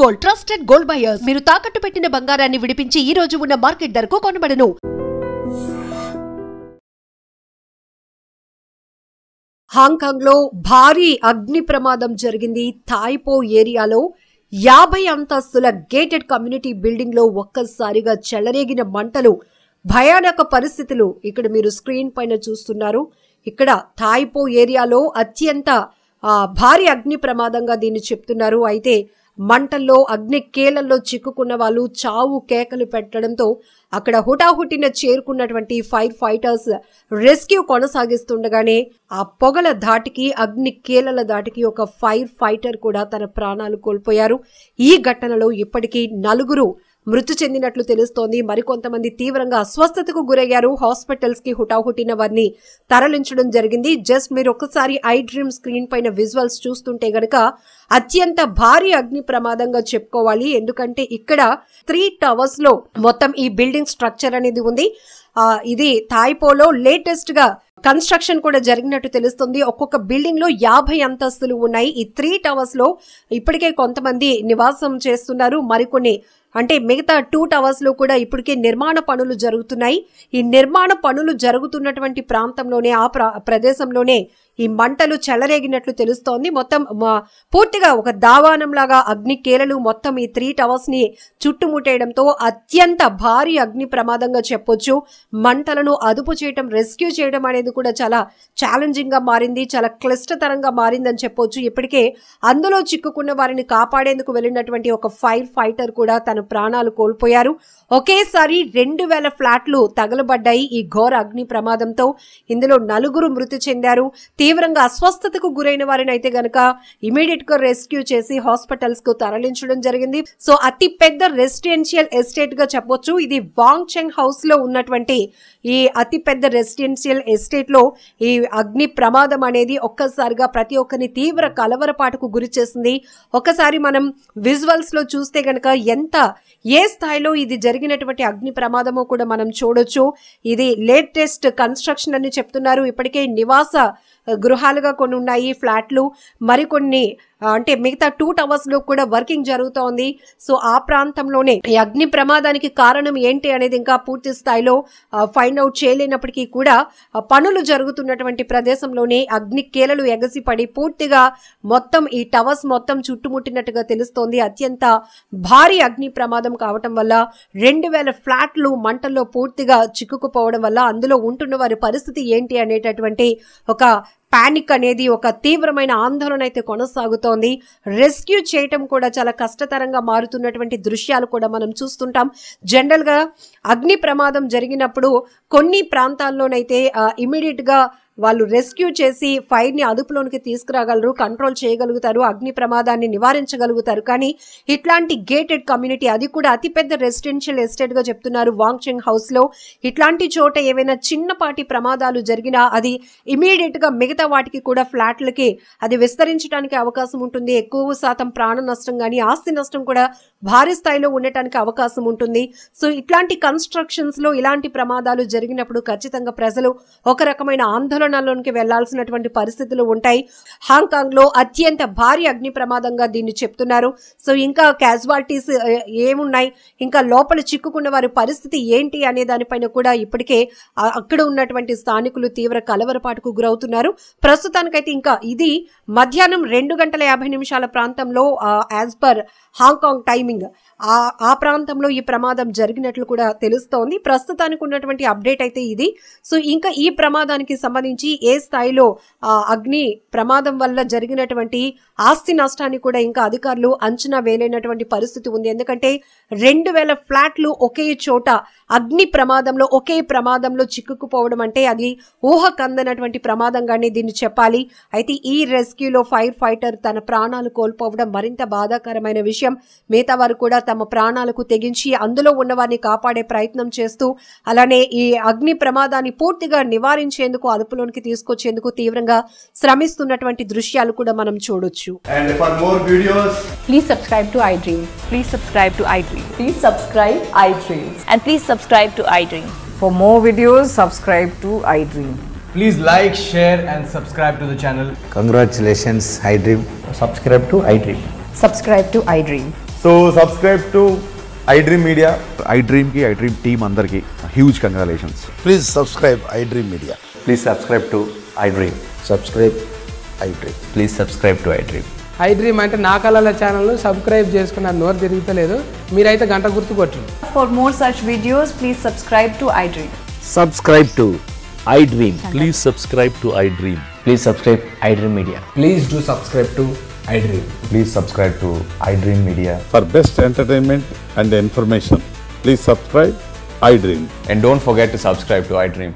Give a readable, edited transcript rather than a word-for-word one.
Gold trusted gold buyers మీరు తాకట్టు పెట్టిన బంగారాన్ని విడిపించి ఈ రోజు ఉన్న మార్కెట్ ధరకు కొనబడను. హాంకాంగ్ లో భారీ అగ్ని ప్రమాదం జరిగింది. థాయిపో ఏరియాలో 50 అంతస్తుల గేటెడ్ కమ్యూనిటీ బిల్డింగ్ లో ఒక్కసారిగా చెలరేగిన మంటలు, భయానక పరిస్థితులు ఇక్కడ మీరు స్క్రీన్ పైన చూస్తున్నారు. ఇక్కడ థాయిపో ఏరియాలో అత్యంత భారీ అగ్ని ప్రమాదంగా దీన్ని చెప్తున్నారు. అయితే మంటల్లో అగ్ని కేలల్లో చిక్కుకున్న వాళ్ళు చావు కేకలు పెట్టడంతో అక్కడ హుటాహుటిన చేరుకున్నటువంటి ఫైర్ ఫైటర్స్ రెస్క్యూ కొనసాగిస్తుండగానే ఆ పొగల ధాటికి, అగ్ని కేలల ధాటికి ఒక ఫైర్ ఫైటర్ కూడా తన ప్రాణాలు కోల్పోయారు. ఈ ఘటనలో ఇప్పటికీ 4 మృతి చెందినట్లు తెలుస్తోంది. మరికొంతమంది తీవ్రంగా అస్వస్థతకు గురయ్యారు. హాస్పిటల్స్ కి హుటాహుటిన వారిని తరలించడం జరిగింది. జస్ట్ మీరు ఒక్కసారి ఐ డ్రీమ్ స్క్రీన్ పైన విజువల్స్ చూస్తుంటే గనక అత్యంత భారీ అగ్ని ప్రమాదంగా చెప్పుకోవాలి. ఎందుకంటే ఇక్కడ 3 టవర్స్ లో మొత్తం ఈ బిల్డింగ్ స్ట్రక్చర్ అనేది ఉంది. ఇది థాయిపోలో లేటెస్ట్ గా కన్స్ట్రక్షన్ కూడా జరిగినట్టు తెలుస్తుంది. ఒక్కొక్క బిల్డింగ్ లో 50 అంతస్తులు ఉన్నాయి. ఈ 3 టవర్స్ లో ఇప్పటికే కొంతమంది నివాసం చేస్తున్నారు. మరికొన్ని అంటే మిగతా 2 టవర్స్ లో కూడా ఇప్పటికే నిర్మాణ పనులు జరుగుతున్నాయి. ఈ నిర్మాణ పనులు జరుగుతున్నటువంటి ప్రాంతంలోనే, ఆ ప్రదేశంలోనే ఈ మంటలు చెలరేగినట్లు తెలుస్తోంది. మొత్తం పూర్తిగా ఒక దావానం లాగా అగ్ని కేలలు మొత్తం ఈ 3 టవర్స్ ని చుట్టుముట్టేయడంతో అత్యంత భారీ అగ్ని ప్రమాదంగా చెప్పొచ్చు. మంటలను అదుపు చేయడం, రెస్క్యూ చేయడం అనేది కూడా చాలా ఛాలెంజింగ్ గా మారింది, చాలా క్లిష్టతరంగా మారిందని చెప్పొచ్చు. ఇప్పటికే అందులో చిక్కుకున్న వారిని కాపాడేందుకు వెళ్ళినటువంటి ఒక ఫైర్ ఫైటర్ కూడా తన ప్రాణాలు కోల్పోయారు. ఒకేసారి 2000 ఫ్లాట్లు తగలబడ్డాయి ఈ ఘోర అగ్ని ప్రమాదంతో. ఇందులో 4 మృతి చెందారు. తీవ్రంగా అస్వస్థతకు గురైన వారిని అయితే గనక ఇమీడియట్ గా రెస్క్యూ చేసి హాస్పిటల్స్ కు తరలించడం జరిగింది. సో అతి పెద్ద రెసిడెన్షియల్ ఎస్టేట్ గా చెప్పొచ్చు. ఇది వాంగ్ చెంగ్ హౌస్ లో ఉన్నటువంటి ఈ అతి పెద్ద రెసిడెన్షియల్ ఎస్టేట్ లో ఈ అగ్ని ప్రమాదం అనేది ఒక్కసారిగా ప్రతి ఒక్కరిని తీవ్ర కలవరపాటుకు గురి చేసింది. ఒకసారి మనం విజువల్స్ లో చూస్తే గనక ఏ స్థాయిలో ఇది జరిగినటువంటి అగ్ని ప్రమాదమో కూడా మనం చూడొచ్చు. ఇది లేటెస్ట్ కన్స్ట్రక్షన్ అని చెప్తున్నారు. ఇప్పటికే నివాస గృహాలుగా కొన్ని ఉన్నాయి ఫ్లాట్లు. మరికొన్ని అంటే మిగతా 2 టవర్స్ లో కూడా వర్కింగ్ జరుగుతోంది. సో ఆ ప్రాంతంలోనే ఈ అగ్ని ప్రమాదానికి కారణం ఏంటి అనేది ఇంకా పూర్తి స్థాయిలో ఫైండ్ అవుట్ చేయలేనప్పటికీ కూడా పనులు జరుగుతున్నటువంటి ప్రదేశంలోనే అగ్ని కేలలు ఎగసిపడి పూర్తిగా మొత్తం ఈ టవర్స్ మొత్తం చుట్టుముట్టినట్టుగా తెలుస్తోంది. అత్యంత భారీ అగ్ని ప్రమాదం కావటం వల్ల 2000 ఫ్లాట్లు మంటల్లో పూర్తిగా చిక్కుకుపోవడం వల్ల అందులో ఉంటున్న వారి పరిస్థితి ఏంటి అనేటటువంటి ఒక పానిక్ అనేది, ఒక తీవ్రమైన ఆందోళన అయితే కొనసాగుతోంది. రెస్క్యూ చేయటం కూడా చాలా కష్టతరంగా మారుతున్నటువంటి దృశ్యాలు కూడా మనం చూస్తుంటాం. జనరల్ గా అగ్ని ప్రమాదం జరిగినప్పుడు కొన్ని ప్రాంతాల్లోనైతే ఇమీడియట్ గా వాళ్ళు రెస్క్యూ చేసి ఫైర్ ని అదుపులోనికి తీసుకురాగలరు, కంట్రోల్ చేయగలుగుతారు, అగ్ని ప్రమాదాన్ని నివారించగలుగుతారు. కానీ ఇట్లాంటి గేటెడ్ కమ్యూనిటీ, అది కూడా అతిపెద్ద రెసిడెన్షియల్ ఎస్టేట్ గా చెప్తున్నారు వాంగ్ చెంగ్ హౌస్ లో, ఇట్లాంటి చోట ఏవైనా చిన్నపాటి ప్రమాదాలు జరిగినా అది ఇమీడియట్ గా మిగతా వాటికి కూడా ఫ్లాట్లకి అది విస్తరించడానికి అవకాశం ఉంటుంది. ఎక్కువ శాతం ప్రాణ నష్టం కానీ ఆస్తి నష్టం కూడా భారీ స్థాయిలో ఉండటానికి అవకాశం ఉంటుంది. సో ఇట్లాంటి కన్స్ట్రక్షన్స్ లో ఇలాంటి ప్రమాదాలు జరిగినప్పుడు ఖచ్చితంగా ప్రజలు ఒక రకమైన ఆందోళనలోనికి వెళ్లాల్సినటువంటి పరిస్థితులు ఉంటాయి. హాంకాంగ్ లో అత్యంత భారీ అగ్ని ప్రమాదంగా దీన్ని చెప్తున్నారు. సో ఇంకా క్యాజువాలిటీస్ ఏమున్నాయి, ఇంకా లోపల చిక్కుకున్న వారి పరిస్థితి ఏంటి అనే దానిపైన కూడా ఇప్పటికే అక్కడ ఉన్నటువంటి స్థానికులు తీవ్ర కలవరపాటుకు గురవుతున్నారు. ప్రస్తుతానికైతే ఇంకా ఇది మధ్యాహ్నం 2:50 ప్రాంతంలో యాజ్ పర్ హాంకాంగ్ టైమింగ్ ఆ ప్రాంతంలో ఈ ప్రమాదం జరిగినట్లు కూడా తెలుస్తోంది. ప్రస్తుతానికి ఉన్నటువంటి అప్డేట్ అయితే ఇది. సో ఇంకా ఈ ప్రమాదానికి సంబంధించి ఏ స్థాయిలో అగ్ని ప్రమాదం వల్ల జరిగినటువంటి ఆస్తి నష్టాన్ని కూడా ఇంకా అధికారులు అంచనా వేయలేనటువంటి పరిస్థితి ఉంది. ఎందుకంటే 2000 ఫ్లాట్లు ఒకే చోట అగ్ని ప్రమాదంలో, ఒకే ప్రమాదంలో చిక్కుకుపోవడం అంటే అది ఊహకందనటువంటి ప్రమాదంగానే దీన్ని చెప్పాలి. అయితే ఈ రెస్క్యూలో ఫైర్ ఫైటర్ తన ప్రాణాలు కోల్పోవడం మరింత బాధాకరమైన విషయం. మిగతా వారు కూడా తమ ప్రాణాలకు తెగించి అందులో ఉన్న వారిని కాపాడే ప్రయత్నం చేస్తూ, అలానే ఈ అగ్ని ప్రమాదాన్ని పూర్తిగా నివారించేందుకు, అదుపులోనికి తీసుకొచ్చేందుకు తీవ్రంగా శ్రమిస్తున్నటువంటి దృశ్యాలు కూడా మనం చూడొచ్చు. And for more videos, please subscribe to iDream. Please subscribe to iDream. Please subscribe iDream. And please subscribe to iDream. For more videos, subscribe to iDream. please like, share and subscribe to the channel. Congratulations, iDream. Subscribe to iDream. Subscribe to iDream. So subscribe to iDream Media. iDream team అందరికి huge congratulations. Please subscribe iDream Media. Please subscribe to iDream. Subscribe iDream. Please subscribe to iDream. iDream అంటే నా కళల ఛానల్ను subscribe చేసుకున్న నోరు తిరుగుతలేదు, మీరైతే గంట గుర్తు కొట్టండి. For more such videos, please subscribe to iDream. Subscribe to iDream. Please subscribe to iDream. Please subscribe iDream Media. Please do subscribe to iDream. Please subscribe to iDream Media. For best entertainment and information, please subscribe iDream. And don't forget to subscribe to iDream.